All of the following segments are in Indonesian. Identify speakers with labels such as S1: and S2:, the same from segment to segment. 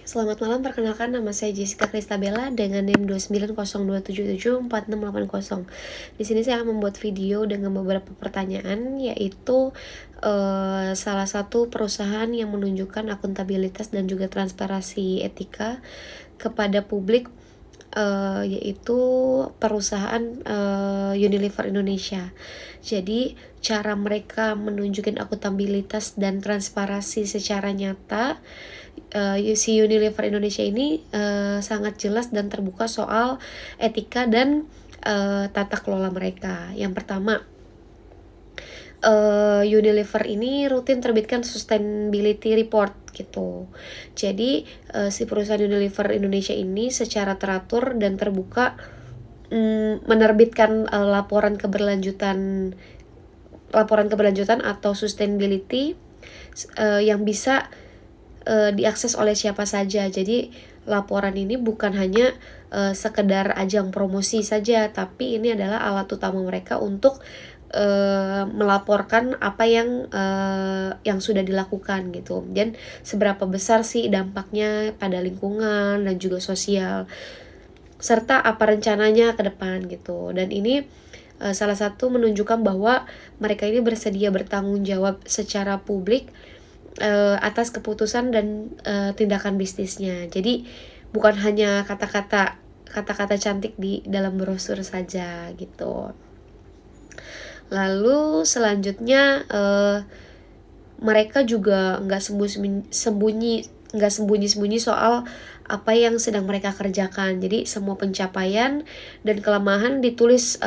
S1: Selamat malam, perkenalkan nama saya Jessica Kristabella dengan NIM 29027746680. Di sini saya akan membuat video dengan beberapa pertanyaan, yaitu salah satu perusahaan yang menunjukkan akuntabilitas dan juga transparansi etika kepada publik, yaitu perusahaan Unilever Indonesia. Jadi cara mereka menunjukkan akuntabilitas dan transparansi secara nyata, si Unilever Indonesia ini sangat jelas dan terbuka soal etika dan tata kelola mereka. Yang pertama, Unilever ini rutin terbitkan sustainability report gitu. Jadi si perusahaan Unilever Indonesia ini secara teratur dan terbuka menerbitkan laporan keberlanjutan atau sustainability yang bisa diakses oleh siapa saja. Jadi laporan ini bukan hanya sekedar ajang promosi saja, tapi ini adalah alat utama mereka untuk melaporkan apa yang sudah dilakukan gitu, dan seberapa besar sih dampaknya pada lingkungan dan juga sosial, serta apa rencananya ke depan gitu. Dan ini salah satu menunjukkan bahwa mereka ini bersedia bertanggung jawab secara publik atas keputusan dan tindakan bisnisnya. Jadi bukan hanya kata-kata cantik di dalam brosur saja gitu. Lalu selanjutnya mereka juga nggak sembunyi soal apa yang sedang mereka kerjakan. Jadi semua pencapaian dan kelemahan ditulis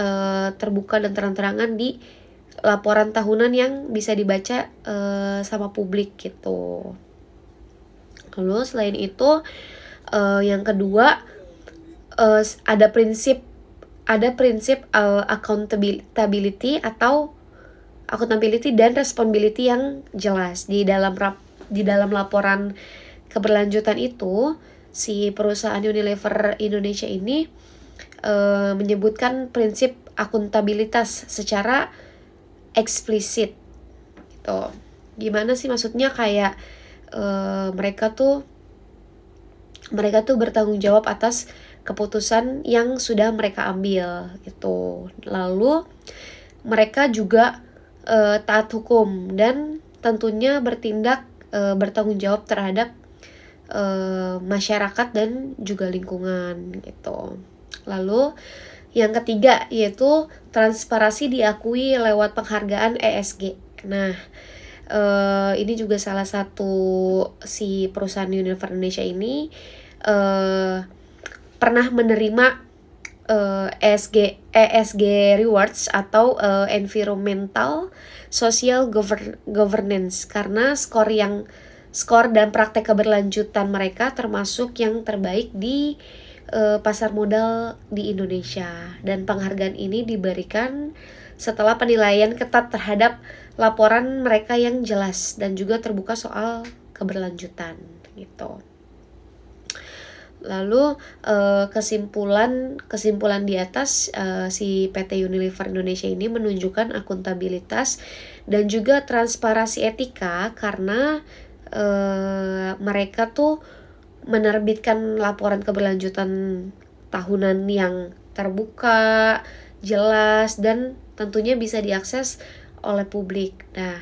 S1: terbuka dan terang-terangan di laporan tahunan yang bisa dibaca sama publik gitu. Lalu selain itu yang kedua, ada prinsip accountability dan responsibility yang jelas di dalam laporan keberlanjutan itu. Si perusahaan Unilever Indonesia ini menyebutkan prinsip akuntabilitas secara eksplisit gitu. Gimana sih maksudnya? Kayak mereka tuh bertanggung jawab atas keputusan yang sudah mereka ambil gitu. Lalu mereka juga taat hukum dan tentunya bertanggung jawab terhadap masyarakat dan juga lingkungan gitu. Lalu yang ketiga yaitu transparansi diakui lewat penghargaan ESG. Nah, ini juga salah satu si perusahaan Unilever Indonesia ini pernah menerima ESG rewards atau environmental social governance, karena skor dan praktek keberlanjutan mereka termasuk yang terbaik di pasar modal di Indonesia. Dan penghargaan ini diberikan setelah penilaian ketat terhadap laporan mereka yang jelas dan juga terbuka soal keberlanjutan gitu. Lalu kesimpulan di atas, si PT Unilever Indonesia ini menunjukkan akuntabilitas dan juga transparansi etika karena mereka tuh menerbitkan laporan keberlanjutan tahunan yang terbuka, jelas, dan tentunya bisa diakses oleh publik. Nah,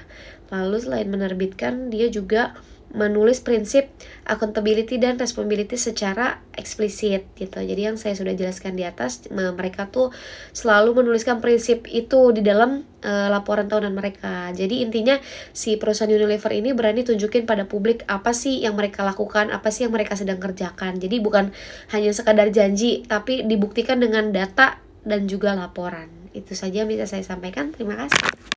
S1: lalu selain menerbitkan, dia juga menulis prinsip accountability dan responsibility secara eksplisit gitu. Jadi yang saya sudah jelaskan di atas, mereka tuh selalu menuliskan prinsip itu di dalam laporan tahunan mereka. Jadi intinya si perusahaan Unilever ini berani tunjukin pada publik apa sih yang mereka lakukan, apa sih yang mereka sedang kerjakan. Jadi bukan hanya sekadar janji, tapi dibuktikan dengan data dan juga laporan. Itu saja yang bisa saya sampaikan. Terima kasih.